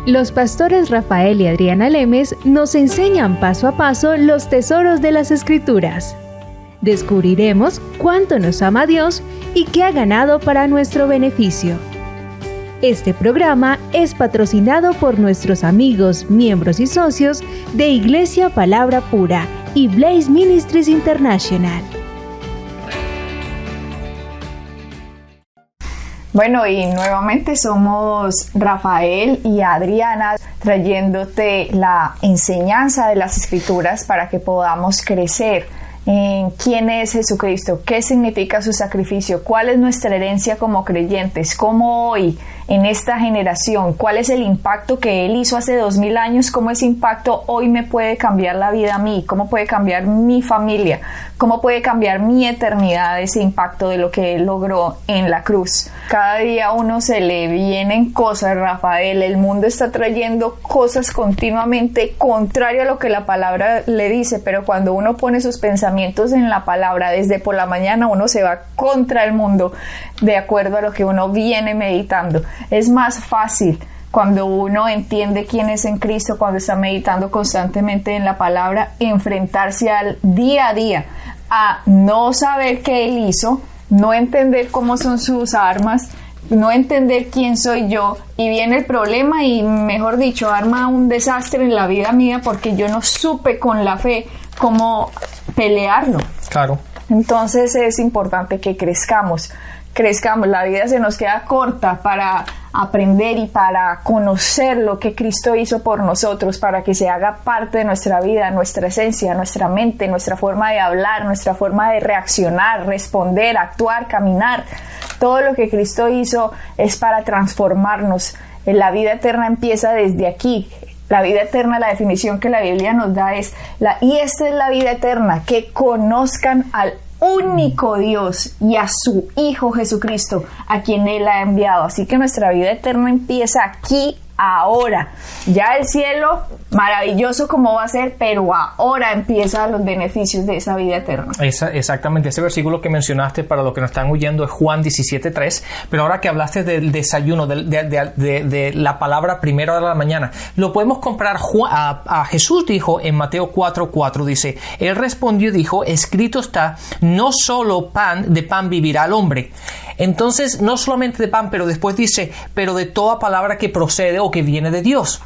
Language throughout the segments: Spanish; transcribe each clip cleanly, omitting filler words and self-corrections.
Los pastores Rafael y Adriana Lemes nos enseñan paso a paso los tesoros de las Escrituras. Descubriremos cuánto nos ama Dios y qué ha ganado para nuestro beneficio. Este programa es patrocinado por nuestros amigos, miembros y socios de Iglesia Palabra Pura y Blaze Ministries International. Bueno, y nuevamente somos Rafael y Adriana trayéndote la enseñanza de las Escrituras para que podamos crecer en quién es Jesucristo, qué significa su sacrificio, cuál es nuestra herencia como creyentes, cómo hoy en esta generación, cuál es el impacto que Él hizo hace 2000 años, cómo ese impacto hoy me puede cambiar la vida a mí, cómo puede cambiar mi familia, cómo puede cambiar mi eternidad ese impacto de lo que Él logró en la cruz. Cada día a uno se le vienen cosas, Rafael, el mundo está trayendo cosas continuamente contrario a lo que la palabra le dice, pero cuando uno pone sus pensamientos en la palabra, desde por la mañana uno se va contra el mundo, de acuerdo a lo que uno viene meditando. Es más fácil cuando uno entiende quién es en Cristo, cuando está meditando constantemente en la palabra, enfrentarse al día a día, a no saber qué Él hizo, no entender cómo son sus armas, no entender quién soy yo, y viene el problema y, mejor dicho, arma un desastre en la vida mía porque yo no supe con la fe cómo pelearlo. Claro. Entonces es importante que crezcamos, la vida se nos queda corta para aprender y para conocer lo que Cristo hizo por nosotros, para que se haga parte de nuestra vida, nuestra esencia, nuestra mente, nuestra forma de hablar, nuestra forma de reaccionar, responder, actuar, caminar. Todo lo que Cristo hizo es para transformarnos. La vida eterna empieza desde aquí. La vida eterna, la definición que la Biblia nos da es, y esta es la vida eterna, que conozcan al único Dios y a su Hijo Jesucristo, a quien Él ha enviado. Así que nuestra vida eterna empieza aquí, ahora. Ya el cielo, maravilloso como va a ser, pero ahora empiezan los beneficios de esa vida eterna. Exactamente, ese versículo que mencionaste para los que nos están oyendo es Juan 17:3, pero ahora que hablaste del desayuno, de la palabra primera hora de la mañana, lo podemos comparar a Jesús dijo en Mateo 4:4, dice, Él respondió y dijo, escrito está, no solo de pan vivirá el hombre. Entonces, no solamente de pan, pero después dice, pero de toda palabra que procede o que viene de Dios.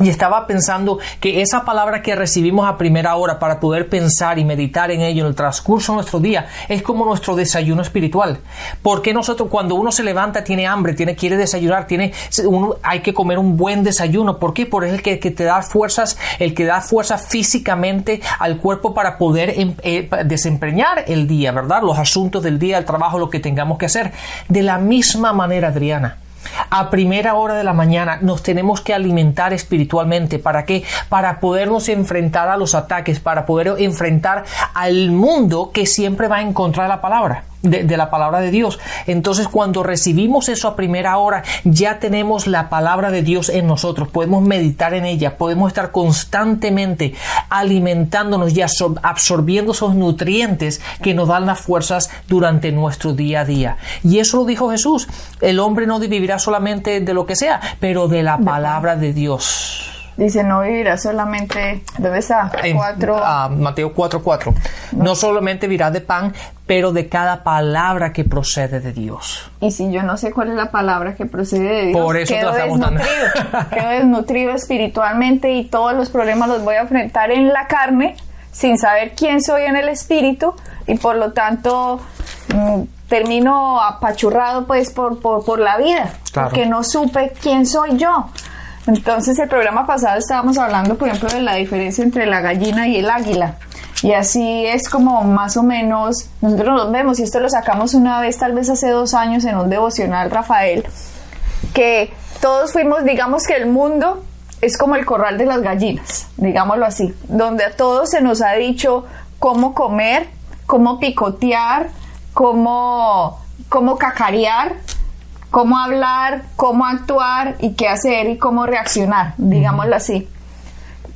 Y estaba pensando que esa palabra que recibimos a primera hora para poder pensar y meditar en ello en el transcurso de nuestro día es como nuestro desayuno espiritual. Porque nosotros cuando uno se levanta tiene hambre, quiere desayunar, hay que comer un buen desayuno. ¿Por qué? Porque es el que te da fuerzas, el que da fuerza físicamente al cuerpo para poder desempeñar el día, ¿verdad? Los asuntos del día, el trabajo, lo que tengamos que hacer. De la misma manera, Adriana, a primera hora de la mañana nos tenemos que alimentar espiritualmente. ¿Para qué? Para podernos enfrentar a los ataques, para poder enfrentar al mundo que siempre va en contra de la palabra, de la palabra de Dios. Entonces, cuando recibimos eso a primera hora, ya tenemos la palabra de Dios en nosotros, podemos meditar en ella, podemos estar constantemente alimentándonos y absorbiendo esos nutrientes que nos dan las fuerzas durante nuestro día a día. Y eso lo dijo Jesús, el hombre no vivirá solamente de lo que sea, pero de la palabra de Dios. Dice, no vivirá solamente, ¿dónde está? Mateo 4:4. No solamente vivirá de pan, pero de cada palabra que procede de Dios. Y si yo no sé cuál es la palabra que procede de Dios, por eso quedo desnutrido espiritualmente y todos los problemas los voy a enfrentar en la carne sin saber quién soy en el espíritu y por lo tanto termino apachurrado pues por la vida, claro, porque no supe quién soy yo. Entonces, el programa pasado estábamos hablando, por ejemplo, de la diferencia entre la gallina y el águila. Y así es como más o menos nosotros nos vemos, y esto lo sacamos una vez, tal vez hace 2 años, en un devocional, Rafael, que todos fuimos, digamos que el mundo es como el corral de las gallinas, digámoslo así, donde a todos se nos ha dicho cómo comer, cómo picotear, cómo cacarear, cómo hablar, cómo actuar y qué hacer y cómo reaccionar, digámoslo así.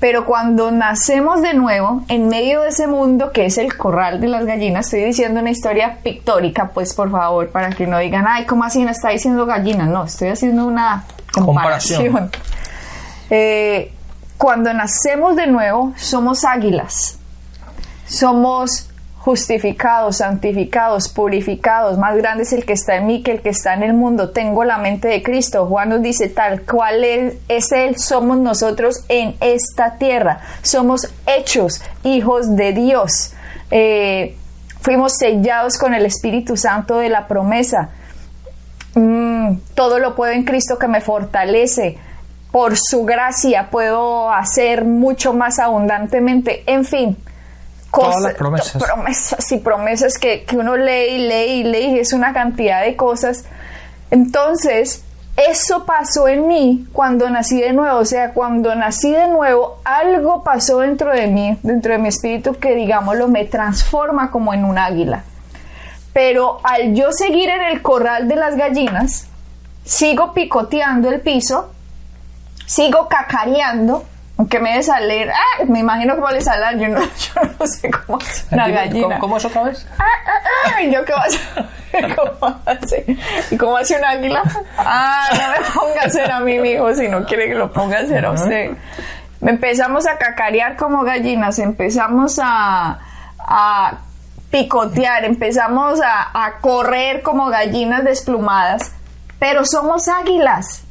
Pero cuando nacemos de nuevo, en medio de ese mundo que es el corral de las gallinas, estoy diciendo una historia pictórica, pues por favor, para que no digan, ay, ¿cómo así no está diciendo gallinas? No, estoy haciendo una comparación. Cuando nacemos de nuevo, somos águilas. Somos justificados, santificados, purificados. Más grande es el que está en mí que el que está en el mundo. Tengo la mente de Cristo. Juan nos dice, tal cual es Él, somos nosotros en esta tierra. Somos hechos hijos de Dios. Fuimos sellados con el Espíritu Santo de la promesa. Todo lo puedo en Cristo que me fortalece. Por su gracia puedo hacer mucho más abundantemente. En fin, todas las promesas. Promesas que uno lee, es una cantidad de cosas. Entonces, eso pasó en mí cuando nací de nuevo. O sea, cuando nací de nuevo, algo pasó dentro de mí, dentro de mi espíritu, que digámoslo, me transforma como en un águila. Pero al yo seguir en el corral de las gallinas, sigo picoteando el piso, sigo cacareando, aunque me debe salir, me imagino cómo le sale, yo no sé cómo hace una gallina. ¿Cómo es otra vez? ¿Yo qué vas a hacer? ¿Cómo hace? ¿Y cómo hace un águila? No me ponga a hacer a mí, mijo, si no quiere que lo ponga a hacer a usted. Empezamos a cacarear como gallinas, empezamos a picotear, empezamos a correr como gallinas desplumadas, pero somos águilas.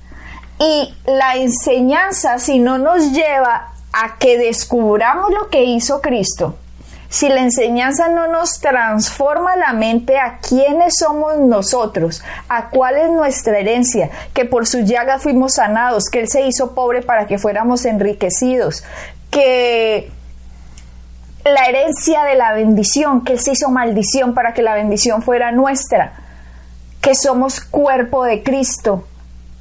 Y la enseñanza, si no nos lleva a que descubramos lo que hizo Cristo, si la enseñanza no nos transforma la mente a quiénes somos nosotros, a cuál es nuestra herencia, que por sus llagas fuimos sanados, que Él se hizo pobre para que fuéramos enriquecidos, que la herencia de la bendición, que Él se hizo maldición para que la bendición fuera nuestra, que somos cuerpo de Cristo,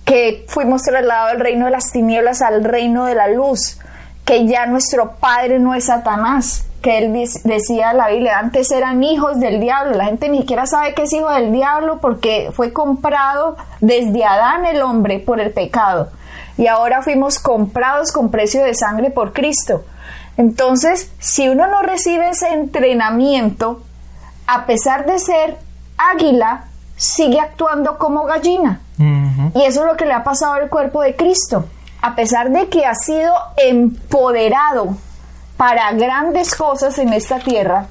que fuimos trasladados del reino de las tinieblas al reino de la luz, que ya nuestro Padre no es Satanás, que Él decía en la Biblia, antes eran hijos del diablo. La gente ni siquiera sabe que es hijo del diablo porque fue comprado desde Adán el hombre por el pecado, y ahora fuimos comprados con precio de sangre por Cristo. Entonces, si uno no recibe ese entrenamiento, a pesar de ser águila, sigue actuando como gallina. Y eso es lo que le ha pasado al cuerpo de Cristo. A pesar de que ha sido empoderado para grandes cosas en esta tierra,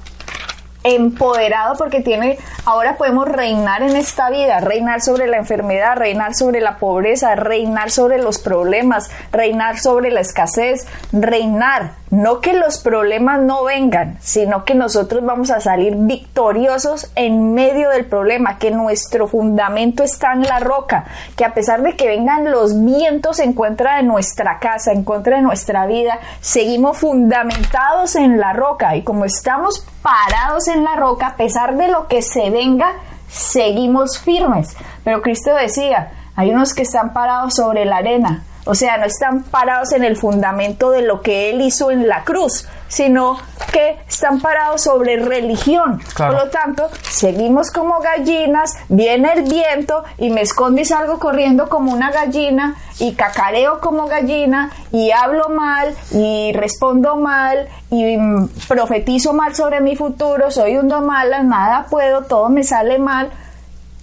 empoderado porque ahora podemos reinar en esta vida, reinar sobre la enfermedad, reinar sobre la pobreza, reinar sobre los problemas, reinar sobre la escasez, reinar, no que los problemas no vengan, sino que nosotros vamos a salir victoriosos en medio del problema, que nuestro fundamento está en la roca, que a pesar de que vengan los vientos en contra de nuestra casa, en contra de nuestra vida, seguimos fundamentados en la roca, y como estamos parados en la roca, a pesar de lo que se venga, seguimos firmes. Pero Cristo decía, hay unos que están parados sobre la arena, o sea, no están parados en el fundamento de lo que Él hizo en la cruz, sino que están parados sobre religión. Claro. Por lo tanto, seguimos como gallinas, viene el viento y me escondo y salgo corriendo como una gallina, y cacareo como gallina, y hablo mal, y respondo mal, y profetizo mal sobre mi futuro, soy un don mala, nada puedo, todo me sale mal,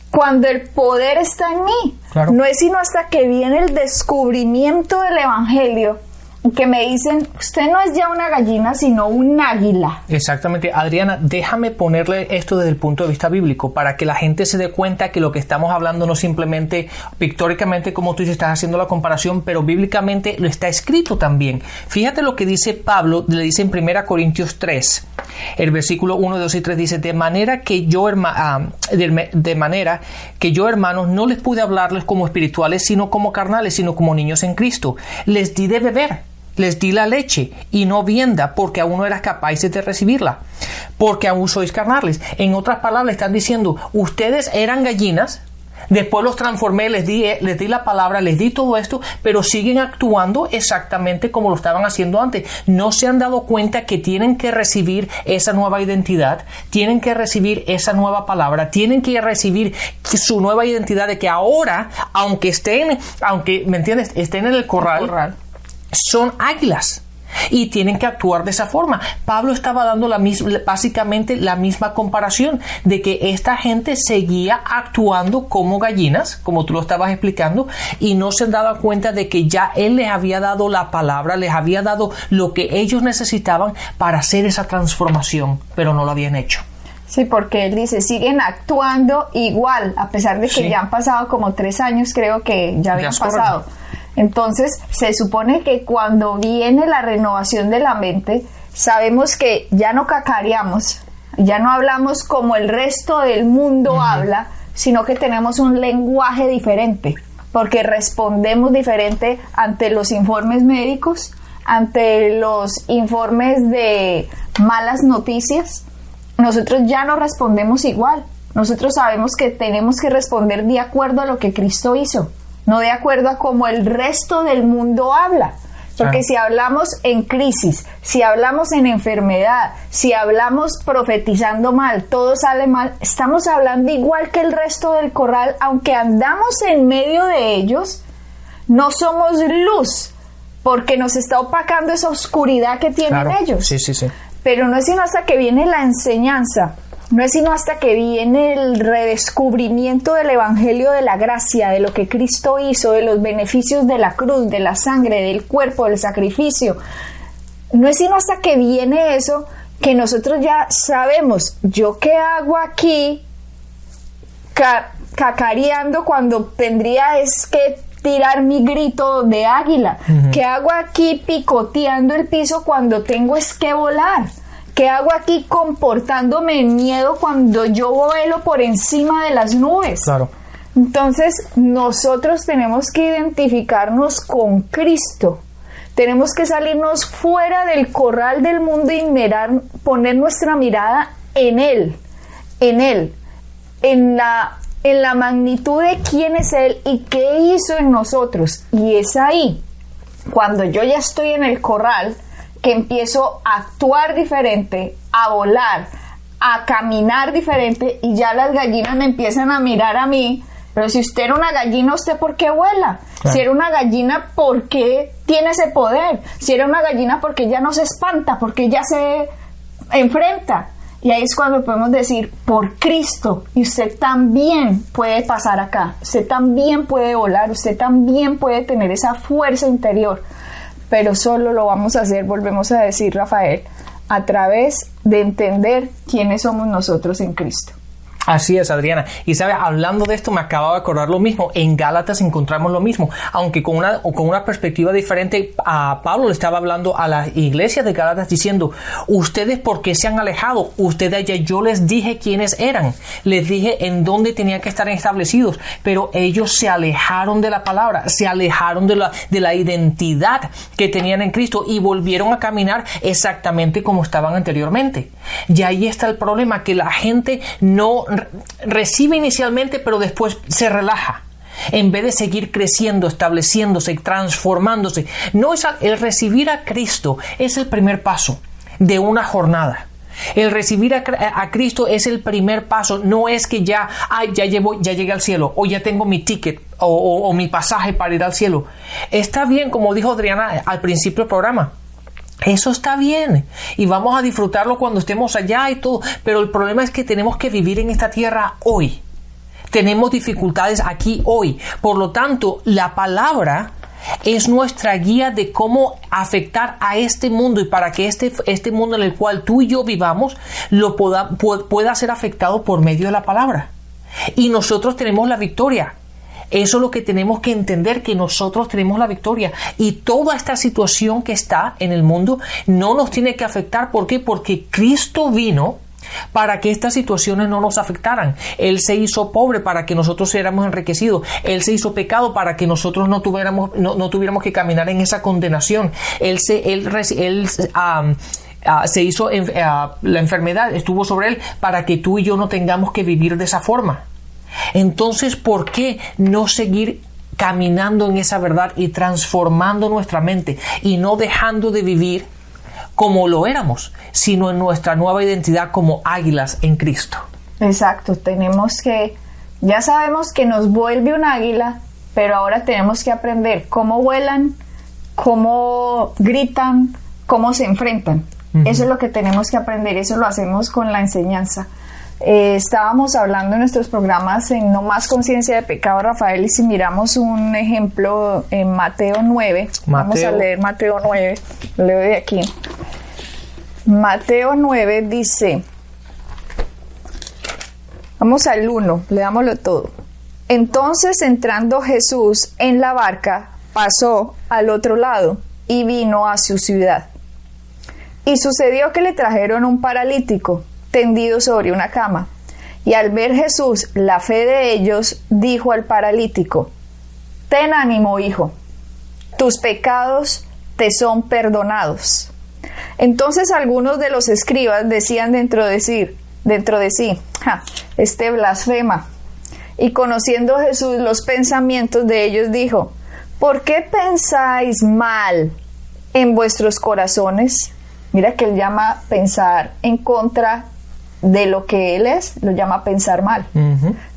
cuando el poder está en mí. Claro. No es sino hasta que viene el descubrimiento del Evangelio que me dicen, usted no es ya una gallina, sino un águila. Exactamente. Adriana, déjame ponerle esto desde el punto de vista bíblico para que la gente se dé cuenta que lo que estamos hablando no simplemente pictóricamente, como tú estás haciendo la comparación, pero bíblicamente lo está escrito también. Fíjate lo que dice Pablo, le dice en 1 Corintios 3, el versículo 1, 2 y 3 dice, de manera que yo, hermanos, no les pude hablarles como espirituales, sino como carnales, sino como niños en Cristo. Les di de beber, les di la leche y no vianda, porque aún no eras capaces de recibirla, porque aún sois carnales. En otras palabras, están diciendo, ustedes eran gallinas, después los transformé, les di la palabra, les di todo esto, pero siguen actuando exactamente como lo estaban haciendo antes. No se han dado cuenta que tienen que recibir esa nueva identidad, tienen que recibir esa nueva palabra, tienen que recibir su nueva identidad de que ahora, aunque ¿me entiendes?, estén en el corral. Son águilas. y tienen que actuar de esa forma. Pablo estaba dando básicamente la misma comparación de que esta gente seguía actuando como gallinas, como tú lo estabas explicando, y no se daba cuenta de que ya él les había dado la palabra, les había dado lo que ellos necesitaban para hacer esa transformación, pero no lo habían hecho. Sí, porque él dice, siguen actuando igual, a pesar de que ya han pasado como 3 años, creo que ya habían pasado. Entonces, se supone que cuando viene la renovación de la mente, sabemos que ya no cacareamos, ya no hablamos como el resto del mundo habla, sino que tenemos un lenguaje diferente, porque respondemos diferente ante los informes médicos, ante los informes de malas noticias. Nosotros ya no respondemos igual. Nosotros sabemos que tenemos que responder de acuerdo a lo que Cristo hizo, no de acuerdo a cómo el resto del mundo habla. Porque si hablamos en crisis, si hablamos en enfermedad, si hablamos profetizando mal, todo sale mal, estamos hablando igual que el resto del corral, aunque andamos en medio de ellos, no somos luz, porque nos está opacando esa oscuridad que tienen ellos. Sí. Pero no es sino hasta que viene la enseñanza, no es sino hasta que viene el redescubrimiento del evangelio de la gracia, de lo que Cristo hizo, de los beneficios de la cruz, de la sangre, del cuerpo, del sacrificio. No es sino hasta que viene eso que nosotros ya sabemos, yo qué hago aquí cacareando cuando tendría es que tirar mi grito de águila. ¿Qué hago aquí picoteando el piso cuando tengo es que volar? ¿Qué hago aquí comportándome en miedo cuando yo vuelo por encima de las nubes? Claro. Entonces, nosotros tenemos que identificarnos con Cristo. Tenemos que salirnos fuera del corral del mundo y poner nuestra mirada en Él, en la magnitud de quién es Él y qué hizo en nosotros. Y es ahí, cuando yo ya estoy en el corral, que empiezo a actuar diferente, a volar, a caminar diferente, y ya las gallinas me empiezan a mirar a mí. Pero si usted era una gallina, ¿usted por qué vuela? Claro. Si era una gallina, ¿por qué tiene ese poder? Si era una gallina, ¿por qué ya no se espanta? ¿Por qué ya se enfrenta? Y ahí es cuando podemos decir, por Cristo, y usted también puede pasar acá, usted también puede volar, usted también puede tener esa fuerza interior, pero solo lo vamos a hacer, volvemos a decir, Rafael, a través de entender quiénes somos nosotros en Cristo. Así es, Adriana. Y sabes, hablando de esto me acabo de acordar lo mismo. En Gálatas encontramos lo mismo, aunque con una perspectiva diferente. A Pablo le estaba hablando a la iglesia de Gálatas diciendo, ustedes ¿por qué se han alejado? Ustedes ya yo les dije quiénes eran, les dije en dónde tenían que estar establecidos, pero ellos se alejaron de la palabra, se alejaron de la identidad que tenían en Cristo y volvieron a caminar exactamente como estaban anteriormente. Y ahí está el problema, que la gente no recibe inicialmente, pero después se relaja. En vez de seguir creciendo, estableciéndose, transformándose. No es el recibir a Cristo es el primer paso de una jornada. El recibir a Cristo es el primer paso. No es que ya llegué al cielo, o ya tengo mi ticket o mi pasaje para ir al cielo. Está bien, como dijo Adriana al principio del programa. Eso está bien y vamos a disfrutarlo cuando estemos allá y todo, pero el problema es que tenemos que vivir en esta tierra hoy. Tenemos dificultades aquí hoy. Por lo tanto, la palabra es nuestra guía de cómo afectar a este mundo, y para que este mundo en el cual tú y yo vivamos pueda ser afectado por medio de la palabra. Y nosotros tenemos la victoria. Eso es lo que tenemos que entender, que nosotros tenemos la victoria, y toda esta situación que está en el mundo no nos tiene que afectar. ¿Por qué? Porque Cristo vino para que estas situaciones no nos afectaran. Él se hizo pobre para que nosotros fuéramos enriquecidos. Él se hizo pecado para que nosotros no tuviéramos que caminar en esa condenación. Se hizo la enfermedad, estuvo sobre él para que tú y yo no tengamos que vivir de esa forma. Entonces, ¿por qué no seguir caminando en esa verdad y transformando nuestra mente y no dejando de vivir como lo éramos, sino en nuestra nueva identidad como águilas en Cristo? Exacto, ya sabemos que nos vuelve un águila, pero ahora tenemos que aprender cómo vuelan, cómo gritan, cómo se enfrentan. Eso es lo que tenemos que aprender, eso lo hacemos con la enseñanza. Estábamos hablando en nuestros programas en No Más Conciencia de Pecado, Rafael, y si miramos un ejemplo en Mateo 9, vamos a leer Mateo 9, leo de aquí. Mateo 9 dice, vamos al 1, leámoslo todo. Entonces, entrando Jesús en la barca, pasó al otro lado y vino a su ciudad. Y sucedió que le trajeron un paralítico tendido sobre una cama. Y al ver Jesús la fe de ellos, dijo al paralítico: ten ánimo, hijo, tus pecados te son perdonados. Entonces algunos de los escribas decían dentro de sí, este blasfema. Y conociendo Jesús los pensamientos de ellos, dijo: ¿por qué pensáis mal en vuestros corazones? Mira que él llama pensar en contra de lo que él es, lo llama pensar mal.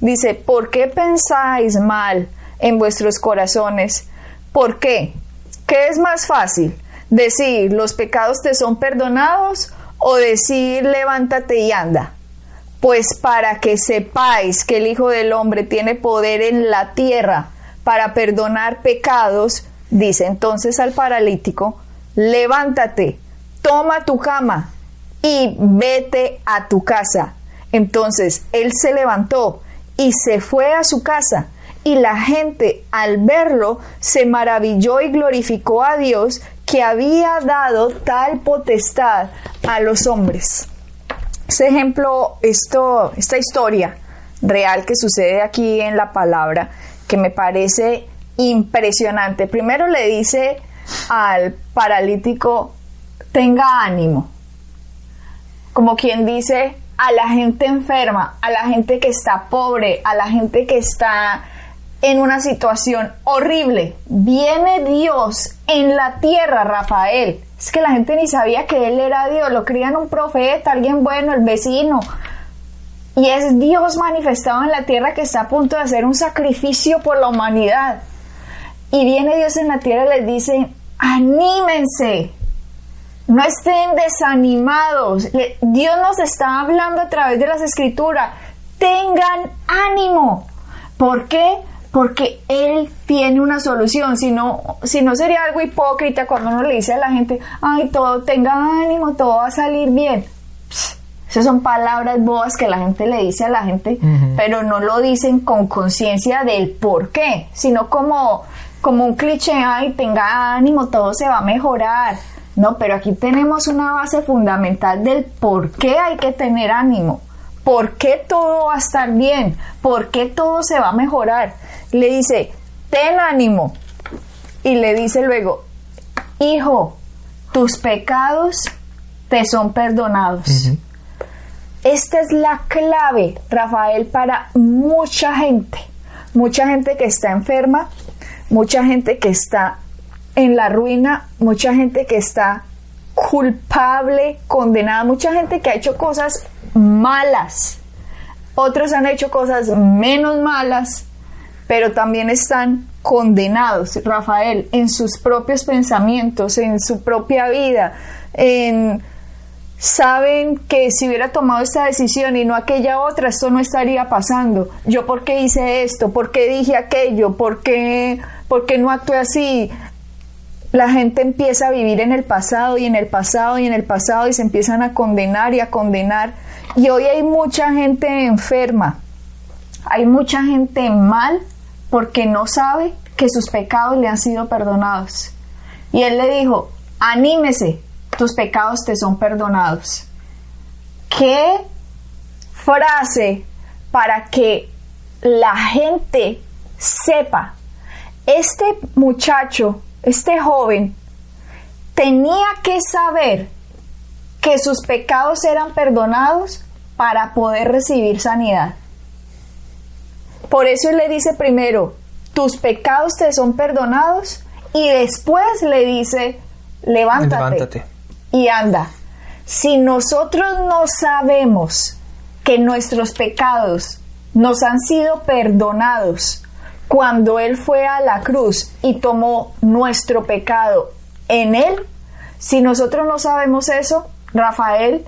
Dice: ¿por qué pensáis mal en vuestros corazones? ¿Por qué? ¿Qué es más fácil? ¿Decir los pecados te son perdonados o decir levántate y anda? Pues para que sepáis que el Hijo del Hombre tiene poder en la tierra para perdonar pecados, dice entonces al paralítico: levántate, toma tu cama y vete a tu casa. Entonces él se levantó y se fue a su casa, y la gente al verlo se maravilló y glorificó a Dios, que había dado tal potestad a los hombres. Este ejemplo, esta historia real que sucede aquí en la palabra, que me parece impresionante. Primero le dice al paralítico: tenga ánimo. Como quien dice a la gente enferma, a la gente que está pobre, a la gente que está en una situación horrible. Viene Dios en la tierra, Rafael. Es que la gente ni sabía que Él era Dios. Lo creían un profeta, alguien bueno, el vecino. Y es Dios manifestado en la tierra que está a punto de hacer un sacrificio por la humanidad. Y viene Dios en la tierra y les dice: anímense. No estén desanimados. Dios nos está hablando a través de las Escrituras. Tengan ánimo. ¿Por qué? Porque Él tiene una solución. Si no sería algo hipócrita cuando uno le dice a la gente: ay, tenga ánimo, todo va a salir bien. Esas son palabras bobas que la gente le dice a la gente, pero no lo dicen con conciencia del por qué, sino como un cliché: ay, tenga ánimo, todo se va a mejorar. No, pero aquí tenemos una base fundamental del por qué hay que tener ánimo, por qué todo va a estar bien, por qué todo se va a mejorar. Le dice: ten ánimo, y le dice luego: hijo, tus pecados te son perdonados. Esta es la clave, Rafael, para mucha gente que está enferma, mucha gente que está en la ruina, mucha gente que está culpable, condenada, mucha gente que ha hecho cosas malas. Otros han hecho cosas menos malas, pero también están condenados, Rafael, en sus propios pensamientos, en su propia vida, saben que si hubiera tomado esta decisión y no aquella otra, esto no estaría pasando. Yo, ¿por qué hice esto? ¿Por qué dije aquello? ¿Por qué no actué así? La gente empieza a vivir en el pasado y en el pasado y en el pasado, y se empiezan a condenar y a condenar. Y hoy hay mucha gente enferma, hay mucha gente mal, porque no sabe que sus pecados le han sido perdonados. Y Él le dijo: anímese, tus pecados te son perdonados. ¿Qué frase para que la gente sepa? Este muchacho, este joven, tenía que saber que sus pecados eran perdonados para poder recibir sanidad. Por eso Él le dice primero: tus pecados te son perdonados, y después le dice: levántate y anda. Si nosotros no sabemos que nuestros pecados nos han sido perdonados cuando Él fue a la cruz y tomó nuestro pecado en Él, Si nosotros no sabemos eso, Rafael,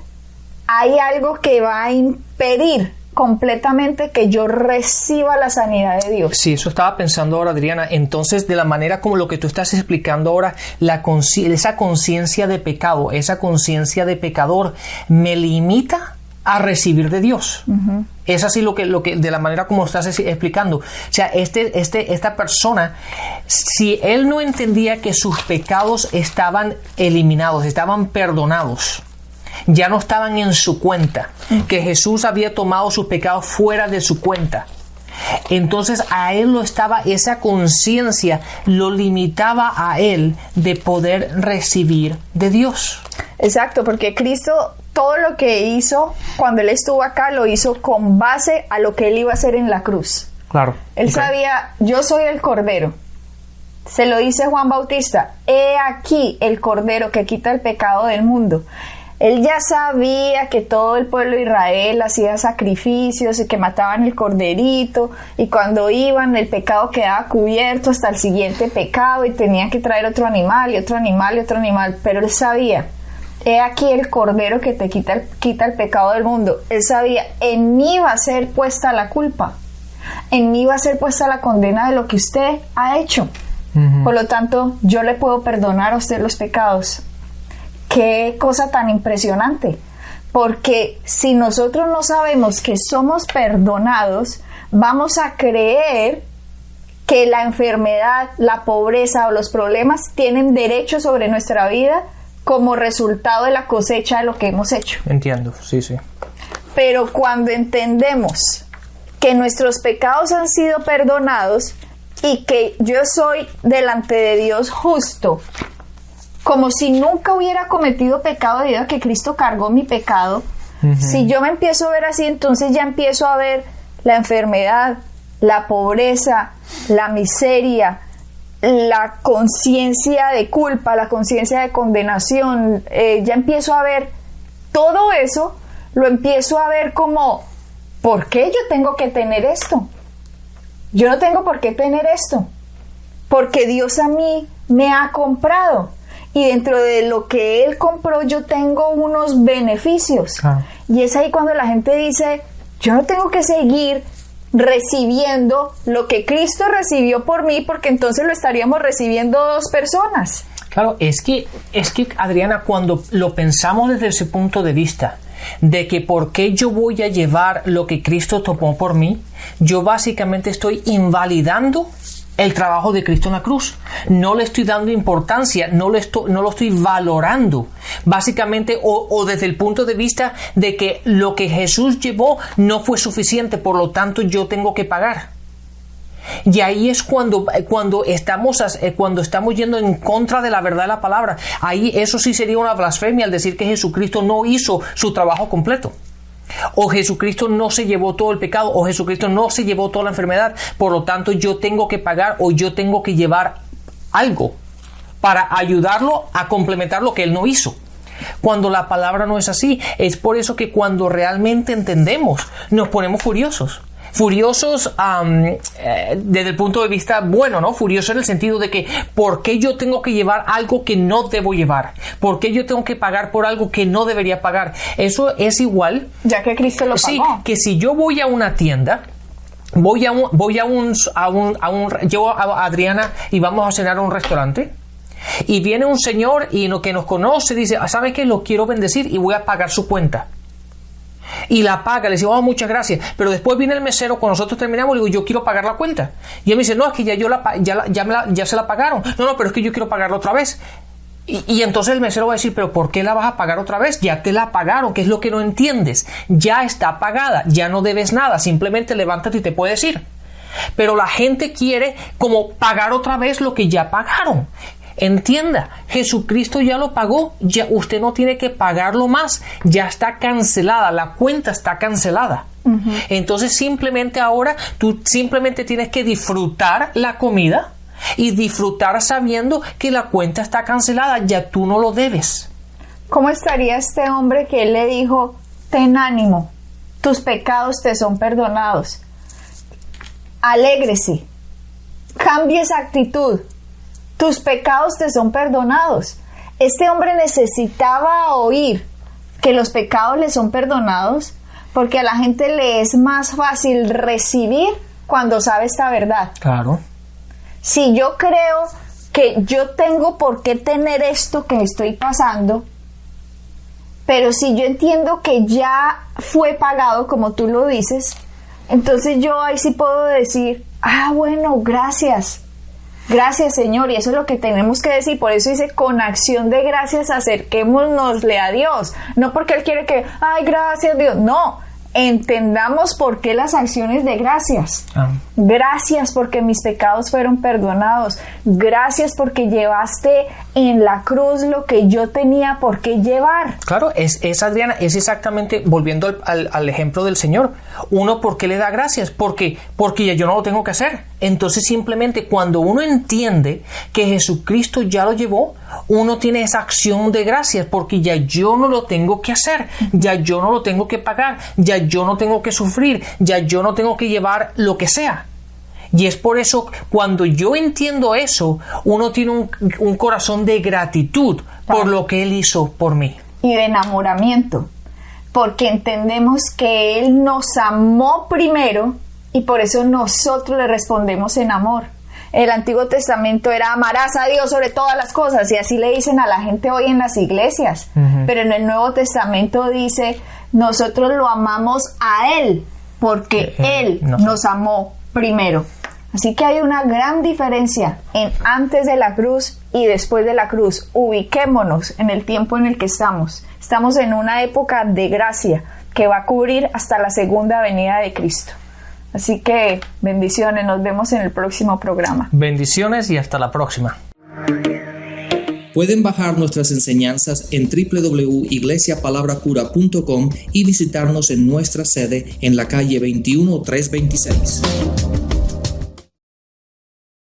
hay algo que va a impedir completamente que yo reciba la sanidad de Dios. Sí, eso estaba pensando ahora, Adriana. Entonces, de la manera como lo que tú estás explicando ahora, esa conciencia de pecado, esa conciencia de pecador, me limita a recibir de Dios. Uh-huh. Es así lo que de la manera como estás explicando. O sea, esta persona, si él no entendía que sus pecados estaban eliminados, estaban perdonados, ya no estaban en su cuenta, que Jesús había tomado sus pecados fuera de su cuenta, entonces a él esa conciencia lo limitaba a él de poder recibir de Dios. Exacto, porque Cristo todo lo que hizo cuando él estuvo acá lo hizo con base a lo que él iba a hacer en la cruz. Claro. Él sabía, yo soy el Cordero. Se lo dice Juan Bautista, he aquí el Cordero que quita el pecado del mundo. Él ya sabía que todo el pueblo de Israel hacía sacrificios y que mataban el corderito, y cuando iban el pecado quedaba cubierto hasta el siguiente pecado y tenían que traer otro animal y otro animal y otro animal, pero él sabía, he aquí el Cordero que te quita el pecado del mundo. Él sabía, en mí va a ser puesta la culpa, en mí va a ser puesta la condena de lo que usted ha hecho. Uh-huh. Por lo tanto, yo le puedo perdonar a usted los pecados. Qué cosa tan impresionante, porque si nosotros no sabemos que somos perdonados, vamos a creer que la enfermedad, la pobreza o los problemas tienen derecho sobre nuestra vida como resultado de la cosecha de lo que hemos hecho. Entiendo, sí. Pero cuando entendemos que nuestros pecados han sido perdonados y que yo soy delante de Dios justo, como si nunca hubiera cometido pecado debido a que Cristo cargó mi pecado, uh-huh. Si yo me empiezo a ver así, entonces ya empiezo a ver la enfermedad, la pobreza, la miseria, la conciencia de culpa, la conciencia de condenación, ya empiezo a ver todo eso, lo empiezo a ver como, ¿por qué yo tengo que tener esto? Yo no tengo por qué tener esto, porque Dios a mí me ha comprado. Y dentro de lo que Él compró yo tengo unos beneficios. Y es ahí cuando la gente dice, yo no tengo que seguir recibiendo lo que Cristo recibió por mí, porque entonces lo estaríamos recibiendo dos personas. Claro, es que Adriana, cuando lo pensamos desde ese punto de vista, de que por qué yo voy a llevar lo que Cristo tomó por mí, yo básicamente estoy invalidando el trabajo de Cristo en la cruz. No le estoy dando importancia, no lo estoy valorando. Básicamente, o desde el punto de vista de que lo que Jesús llevó no fue suficiente, por lo tanto yo tengo que pagar. Y ahí es cuando estamos yendo en contra de la verdad de la palabra. Ahí eso sí sería una blasfemia al decir que Jesucristo no hizo su trabajo completo. O Jesucristo no se llevó todo el pecado, o Jesucristo no se llevó toda la enfermedad, por lo tanto yo tengo que pagar o yo tengo que llevar algo para ayudarlo a complementar lo que Él no hizo. Cuando la palabra no es así, es por eso que cuando realmente entendemos, nos ponemos furiosos desde el punto de vista bueno, ¿no? Furioso en el sentido de que ¿por qué yo tengo que llevar algo que no debo llevar? ¿Por qué yo tengo que pagar por algo que no debería pagar? Eso es igual, ya que Cristo lo pagó. Sí, que si yo voy a una tienda, llevo a Adriana y vamos a cenar a un restaurante, y viene un señor y que nos conoce dice, ¿sabe qué? Lo quiero bendecir y voy a pagar su cuenta. Y la paga, le dice, muchas gracias, pero después viene el mesero, cuando nosotros terminamos, le digo, yo quiero pagar la cuenta, y él me dice, no, es que ya se la pagaron, no, pero es que yo quiero pagarla otra vez, y entonces el mesero va a decir, pero ¿por qué la vas a pagar otra vez? Ya te la pagaron, ¿qué es lo que no entiendes? Ya está pagada, ya no debes nada, simplemente levántate y te puedes ir. Pero la gente quiere como pagar otra vez lo que ya pagaron. Entienda, Jesucristo ya lo pagó, ya usted no tiene que pagarlo más, ya está cancelada, la cuenta está cancelada. Uh-huh. Entonces simplemente ahora tú simplemente tienes que disfrutar la comida y disfrutar sabiendo que la cuenta está cancelada, ya tú no lo debes. ¿Cómo estaría este hombre que él le dijo, ten ánimo, tus pecados te son perdonados? Alégrese, cambie esa actitud. Tus pecados te son perdonados. este hombre necesitaba oír que los pecados le son perdonados, porque a la gente le es más fácil recibir cuando sabe esta verdad. Claro. Si yo creo que yo tengo por qué tener esto que estoy pasando, pero si yo entiendo que ya fue pagado, como tú lo dices, entonces yo ahí sí puedo decir, bueno, gracias Señor, y eso es lo que tenemos que decir. Por eso dice, con acción de gracias acerquémonosle a Dios, no porque Él quiere que, gracias Dios, no, entendamos por qué las acciones de gracias. Gracias porque mis pecados fueron perdonados, gracias porque llevaste en la cruz lo que yo tenía por qué llevar. Claro, es Adriana, es exactamente, volviendo al ejemplo del Señor, uno, ¿por qué le da gracias? Porque ya yo no lo tengo que hacer. Entonces simplemente cuando uno entiende que Jesucristo ya lo llevó, uno tiene esa acción de gracias, porque ya yo no lo tengo que hacer, ya yo no lo tengo que pagar, ya yo no tengo que sufrir, ya yo no tengo que llevar lo que sea. Y es por eso, cuando yo entiendo eso, uno tiene un corazón de gratitud por lo que Él hizo por mí. Y de enamoramiento, porque entendemos que Él nos amó primero y por eso nosotros le respondemos en amor. El Antiguo Testamento era amarás a Dios sobre todas las cosas, y así le dicen a la gente hoy en las iglesias. Pero en el Nuevo Testamento dice, nosotros lo amamos a Él porque Él nos amó primero. Así que hay una gran diferencia en antes de la cruz y después de la cruz. Ubiquémonos en el tiempo en el que estamos. Estamos en una época de gracia que va a cubrir hasta la segunda venida de Cristo. Así que bendiciones, nos vemos en el próximo programa. Bendiciones y hasta la próxima. Pueden bajar nuestras enseñanzas en www.iglesiapalabracura.com y visitarnos en nuestra sede en la calle 21326.